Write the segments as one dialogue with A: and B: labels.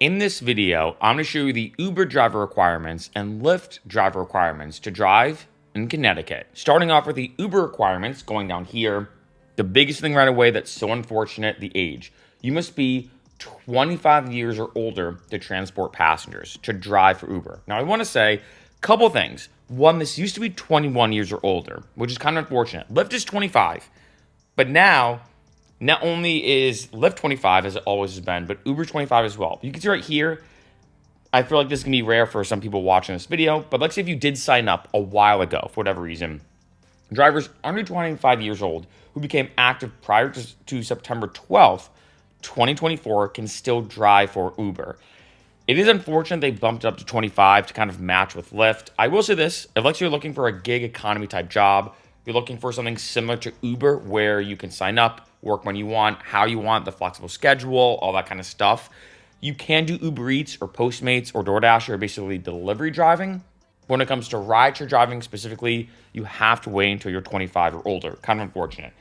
A: In this video, I'm going to show you the Uber driver requirements and Lyft driver requirements to drive in Connecticut. Starting off with the Uber requirements, going down here, the biggest thing right away that's so unfortunate, the age. You must be 25 years or older to transport passengers, to drive for Uber. Now, I want to say a couple things. One, this used to be 21 years or older, which is kind of unfortunate. Lyft is 25, but now not only is Lyft 25, as it always has been, but Uber's 25 as well. You can see right here, I feel like this can be rare for some people watching this video, but let's say if you did sign up a while ago, for whatever reason, drivers under 25 years old who became active prior to September 12th, 2024 can still drive for Uber. It is unfortunate they bumped it up to 25 to kind of match with Lyft. I will say this, if let's say you're looking for a gig economy type job, you're looking for something similar to Uber where you can sign up, work when you want, how you want, the flexible schedule, all that kind of stuff. You can do Uber Eats or Postmates or DoorDash or basically delivery driving. When it comes to rideshare driving specifically, you have to wait until you're 25 or older. Kind of unfortunate.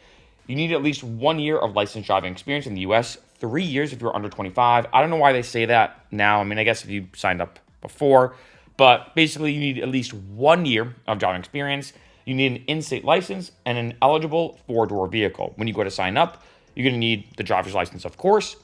A: You need at least 1 year of licensed driving experience in the US, 3 years if you're under 25. I don't know why they say that now. I mean, I guess if you signed up before, but basically you need at least 1 year of driving experience. You need an in-state license and an eligible four-door vehicle. When you go to sign up, you're going to need the driver's license, of course,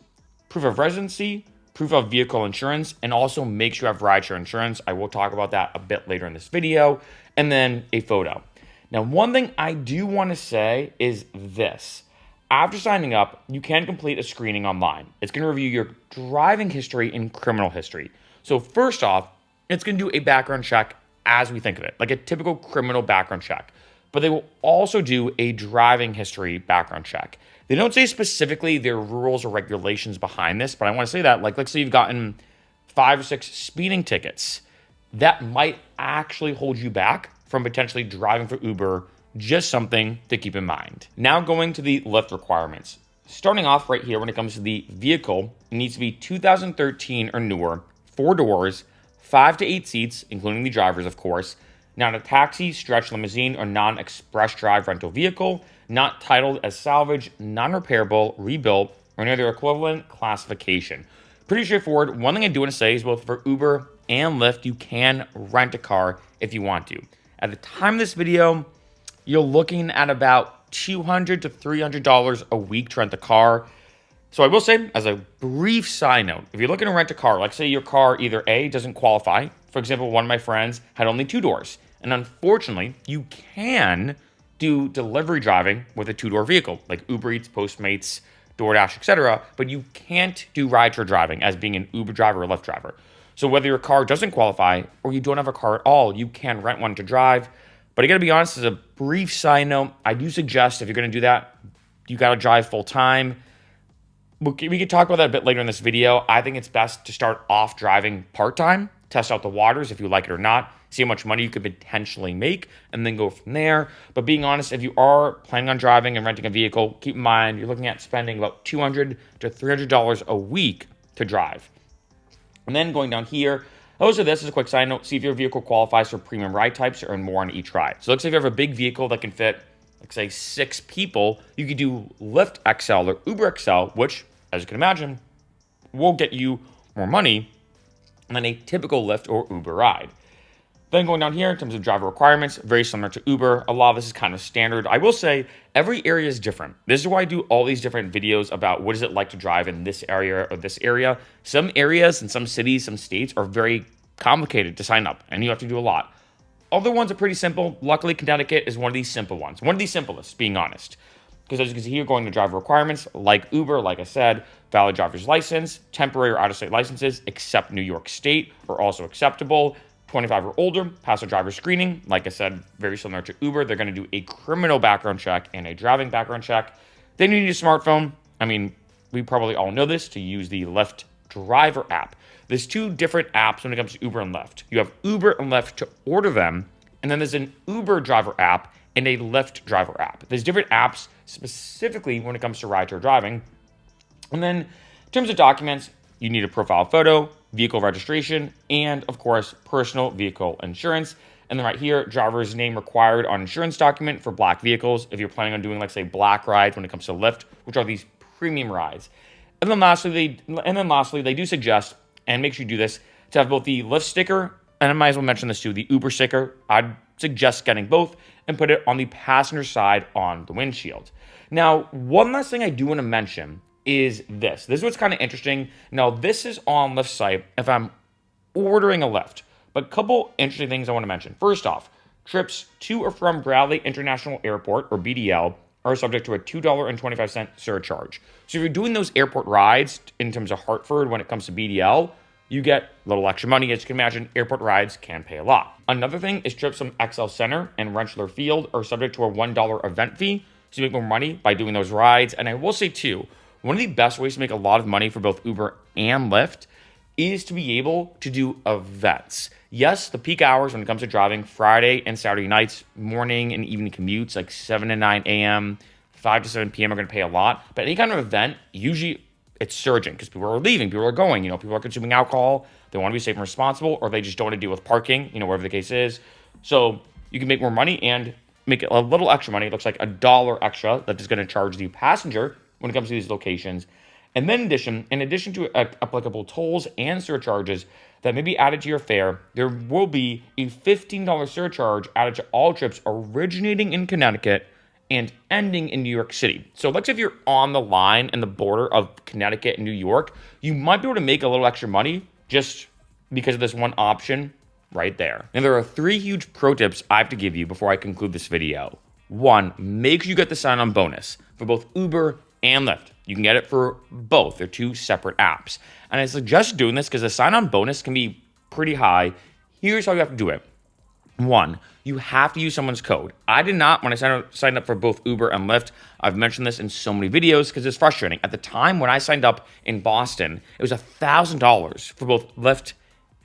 A: proof of residency, proof of vehicle insurance, and also make sure you have rideshare insurance. I will talk about that a bit later in this video, and then a photo. Now, one thing I do want to say is this. After signing up, you can complete a screening online. It's going to review your driving history and criminal history. So first off, it's going to do a background check as we think of it, like a typical criminal background check. But they will also do a driving history background check. They don't say specifically their rules or regulations behind this, but I want to say that, like, let's say you've gotten 5 or 6 speeding tickets. That might actually hold you back from potentially driving for Uber. Just something to keep in mind. Now going to the Lyft requirements. Starting off right here, when it comes to the vehicle, it needs to be 2013 or newer, 4 doors, 5 to 8 seats, including the drivers, of course, not a taxi, stretch limousine, or non-express drive rental vehicle, not titled as salvage, non-repairable, rebuilt, or any other equivalent classification. Pretty straightforward. One thing I do want to say is both for Uber and Lyft, you can rent a car if you want to. At the time of this video, you're looking at about $200 to $300 a week to rent a car. So I will say, as a brief side note, if you're looking to rent a car, like say your car either A, doesn't qualify. For example, one of my friends had only 2 doors. And unfortunately, you can do delivery driving with a 2-door vehicle, like Uber Eats, Postmates, DoorDash, etc. But you can't do rideshare driving as being an Uber driver or Lyft driver. So whether your car doesn't qualify or you don't have a car at all, you can rent one to drive. But I gotta be honest, as a brief side note, I do suggest if you're gonna do that, you gotta drive full time. We could talk about that a bit later in this video. I think it's best to start off driving part-time, test out the waters if you like it or not, see how much money you could potentially make, and then go from there. But being honest, if you are planning on driving and renting a vehicle, keep in mind you're looking at spending about $200 to $300 a week to drive. And then going down here, also this is a quick side note, see if your vehicle qualifies for premium ride types or earn more on each ride. So let's say if you have a big vehicle that can fit, like say 6 people, you could do Lyft XL or Uber XL, which, as you can imagine, will get you more money than a typical Lyft or Uber ride. Then going down here in terms of driver requirements, very similar to Uber. A lot of this is kind of standard. I will say every area is different. This is why I do all these different videos about what is it like to drive in this area or this area. Some areas and some cities, some states are very complicated to sign up and you have to do a lot. Other ones are pretty simple. Luckily, Connecticut is one of these simple ones. One of these simplest, being honest. Because as you can see here, going to driver requirements, like Uber, like I said, valid driver's license, temporary or out-of-state licenses, except New York State, are also acceptable. 25 or older, pass a driver screening. Like I said, very similar to Uber. They're going to do a criminal background check and a driving background check. Then you need a smartphone. I mean, we probably all know this, to use the Lyft Driver app. There's 2 different apps when it comes to Uber and Lyft. You have Uber and Lyft to order them, and then there's an Uber Driver app and a Lyft Driver app. There's different apps specifically when it comes to rideshare driving. And then in terms of documents, you need a profile photo, vehicle registration, and of course, personal vehicle insurance. And then right here, driver's name required on insurance document for black vehicles. If you're planning on doing, like say, black rides when it comes to Lyft, which are these premium rides. And then lastly, they do suggest and make sure you do this, to have both the Lyft sticker, and I might as well mention this too, the Uber sticker. I'd suggest getting both and put it on the passenger side on the windshield. Now, one last thing I do want to mention is this. This is what's kind of interesting. Now, this is on Lyft's site if I'm ordering a Lyft. But a couple interesting things I want to mention. First off, trips to or from Bradley International Airport, or BDL, are subject to a $2.25 surcharge. So if you're doing those airport rides in terms of Hartford when it comes to BDL, you get a little extra money. As you can imagine, airport rides can pay a lot. Another thing is trips from XL Center and Rensselaer Field are subject to a $1 event fee. So you make more money by doing those rides. And I will say too, one of the best ways to make a lot of money for both Uber and Lyft is to be able to do events. Yes, the peak hours when it comes to driving, Friday and Saturday nights, morning and evening commutes, like 7 to 9 a.m., 5 to 7 p.m. are going to pay a lot. But any kind of event, usually it's surging because people are leaving, people are going, people are consuming alcohol, they want to be safe and responsible, or they just don't want to deal with parking, whatever the case is. So you can make more money and make a little extra money. It looks like $1 extra that is going to charge the passenger when it comes to these locations. And then in addition to applicable tolls and surcharges that may be added to your fare, there will be a $15 surcharge added to all trips originating in Connecticut and ending in New York City. So let's say if you're on the line in the border of Connecticut and New York, you might be able to make a little extra money just because of this one option right there. And there are 3 huge pro tips I have to give you before I conclude this video. 1, make sure you get the sign-on bonus for both Uber and Lyft. You can get it for both. They're 2 separate apps. And I suggest doing this because the sign-on bonus can be pretty high. Here's how you have to do it. 1, you have to use someone's code. I did not when I signed up for both Uber and Lyft. I've mentioned this in so many videos because it's frustrating. At the time when I signed up in Boston, it was $1,000 for both Lyft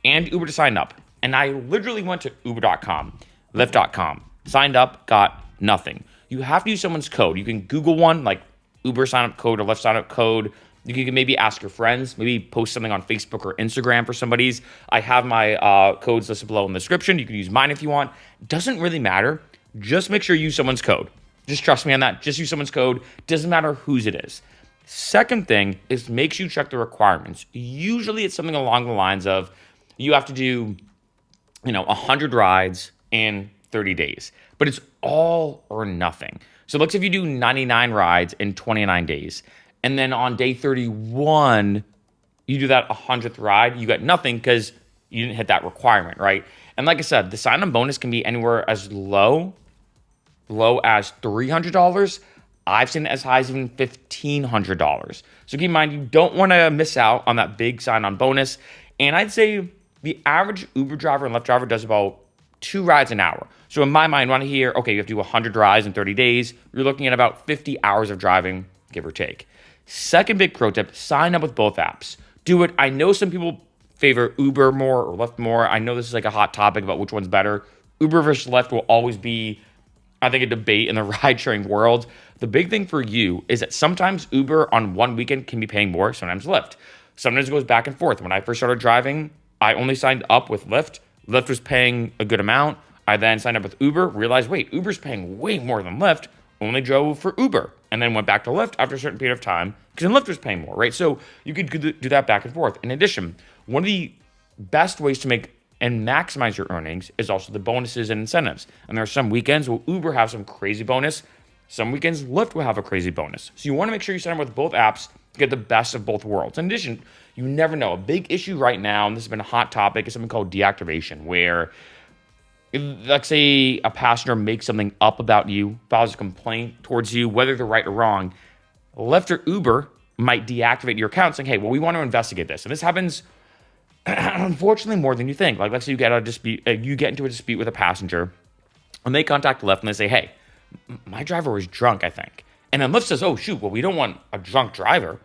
A: and Uber to sign up. And I literally went to uber.com, lyft.com, signed up, got nothing. You have to use someone's code. You can Google one, like Uber sign-up code or Lyft sign-up code. You can maybe ask your friends, maybe post something on Facebook or Instagram for somebody's. I have my codes listed below in the description. You can use mine if you want. Doesn't really matter. Just make sure you use someone's code. Just trust me on that. Just use someone's code. Doesn't matter whose it is. Second thing is make sure you check the requirements. Usually it's something along the lines of you have to do 100 rides in 30 days. But it's all or nothing. So let's say if you do 99 rides in 29 days, and then on day 31, you do that 100th ride, you get nothing because you didn't hit that requirement, right? And like I said, the sign-on bonus can be anywhere as low as $300. I've seen it as high as even $1,500. So keep in mind, you don't want to miss out on that big sign-on bonus. And I'd say the average Uber driver and Lyft driver does about 2 rides an hour. So in my mind, when I hear, okay, you have to do 100 rides in 30 days, you're looking at about 50 hours of driving, give or take. Second big pro tip, sign up with both apps. Do it. I know some people favor Uber more or Lyft more. I know this is like a hot topic about which one's better. Uber versus Lyft will always be, I think, a debate in the ride-sharing world. The big thing for you is that sometimes Uber on one weekend can be paying more, sometimes Lyft. Sometimes it goes back and forth. When I first started driving, I only signed up with Lyft. Lyft was paying a good amount. I then signed up with Uber, realized, wait, Uber's paying way more than Lyft, only drove for Uber, and then went back to Lyft after a certain period of time because then Lyft was paying more, right? So you could do that back and forth. In addition, one of the best ways to make and maximize your earnings is also the bonuses and incentives. And there are some weekends where Uber have some crazy bonus. Some weekends, Lyft will have a crazy bonus. So you want to make sure you sign up with both apps to get the best of both worlds. In addition, you never know. A big issue right now, and this has been a hot topic, is something called deactivation, where let's say a passenger makes something up about you, files a complaint towards you, whether they're right or wrong, Lyft or Uber might deactivate your account saying, hey, well, we want to investigate this. And this happens, unfortunately, more than you think. Like, let's say you get into a dispute with a passenger, and they contact Lyft and they say, hey, my driver was drunk, I think. And then Lyft says, oh, shoot, well, we don't want a drunk driver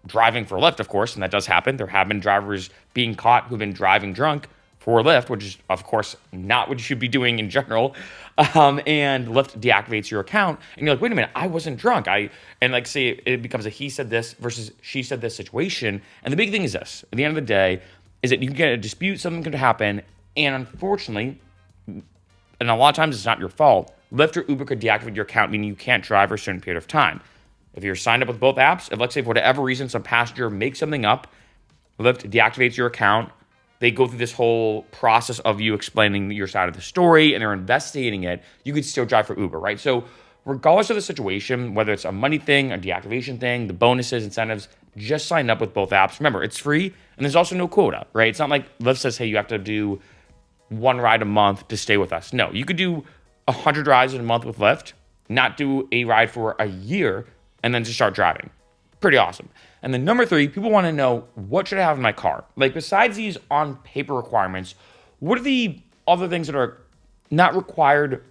A: driving for Lyft, of course, and that does happen. There have been drivers being caught who've been driving drunk for Lyft, which is, of course, not what you should be doing in general. And Lyft deactivates your account, and you're like, wait a minute, I wasn't drunk. And like, say it becomes a he said this versus she said this situation. And the big thing is this: at the end of the day, is that you can get a dispute, something could happen, and unfortunately, and a lot of times it's not your fault, Lyft or Uber could deactivate your account, meaning you can't drive for a certain period of time. If you're signed up with both apps, if let's say for whatever reason some passenger makes something up Lyft deactivates your account. They go through this whole process of you explaining your side of the story and they're investigating it. You could still drive for Uber, right? So regardless of the situation, whether it's a money thing, a deactivation thing, the bonuses, incentives, just sign up with both apps. Remember, it's free and there's also no quota, right? It's not like Lyft says, hey, you have to do one ride a month to stay with us. No, you could do 100 rides in a month with Lyft, not do a ride for a year, and then just start driving. Pretty awesome. And then number 3, people want to know, what should I have in my car? Like, besides these on paper requirements, what are the other things that are not required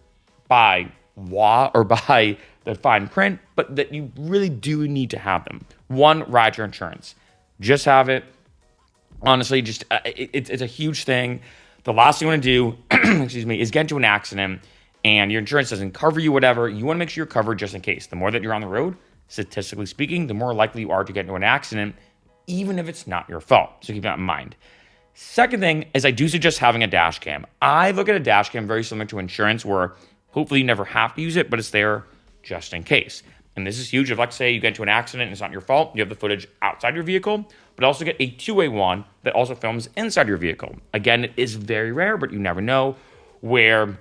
A: by law or by the fine print, but that you really do need to have them? 1, rideshare insurance. Just have it. Honestly, just it's a huge thing. The last thing you want to do, excuse me, is get into an accident and your insurance doesn't cover you, whatever. You want to make sure you're covered just in case. The more that you're on the road, statistically speaking, the more likely you are to get into an accident, even if it's not your fault. So keep that in mind. Second thing is I do suggest having a dash cam. I look at a dash cam very similar to insurance where hopefully you never have to use it, but it's there just in case. And this is huge. If, let's say, you get into an accident and it's not your fault, you have the footage outside your vehicle, but also get a two-way one that also films inside your vehicle. Again, it is very rare, but you never know, where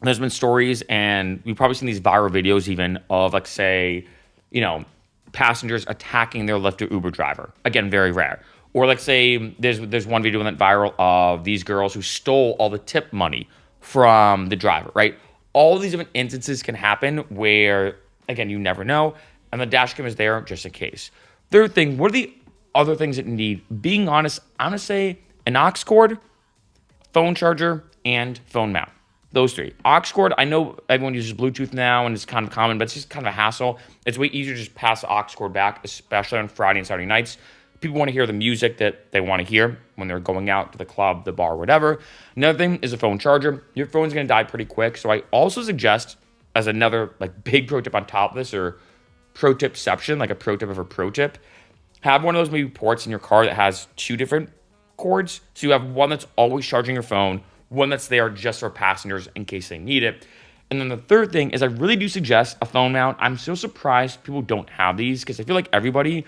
A: there's been stories, and we've probably seen these viral videos even of, like, say, passengers attacking their Lyft or Uber driver. Again, very rare. Or let's say there's one video that went viral of these girls who stole all the tip money from the driver, right? All these different instances can happen where, again, you never know, and the dash cam is there just in case. Third thing, what are the other things that you need? Being honest, I'm going to say an aux cord, phone charger, and phone mount. Those 3. Aux cord, I know everyone uses Bluetooth now and it's kind of common, but it's just kind of a hassle. It's way easier to just pass the aux cord back, especially on Friday and Saturday nights. People want to hear the music that they want to hear when they're going out to the club, the bar, whatever. Another thing is a phone charger. Your phone's going to die pretty quick. So I also suggest, as another big pro tip on top of this, or pro tipception, like a pro tip of a pro tip, have one of those maybe ports in your car that has 2 different cords. So you have one that's always charging your phone, one that's there just for passengers in case they need it. And then the third thing is I really do suggest a phone mount. I'm so surprised people don't have these because I feel like everybody,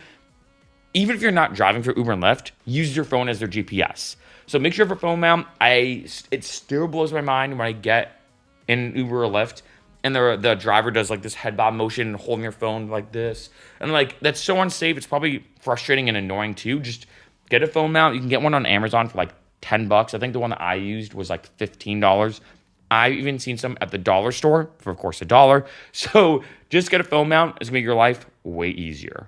A: even if you're not driving for Uber and Lyft, uses your phone as their GPS. So make sure for phone mount, it still blows my mind when I get in Uber or Lyft and the driver does this head bob motion, holding your phone like this. And that's so unsafe. It's probably frustrating and annoying too. Just get a phone mount. You can get one on Amazon for $10. I think the one that I used was $15. I've even seen some at the dollar store for, of course, $1. So just get a phone mount. It's going to make your life way easier.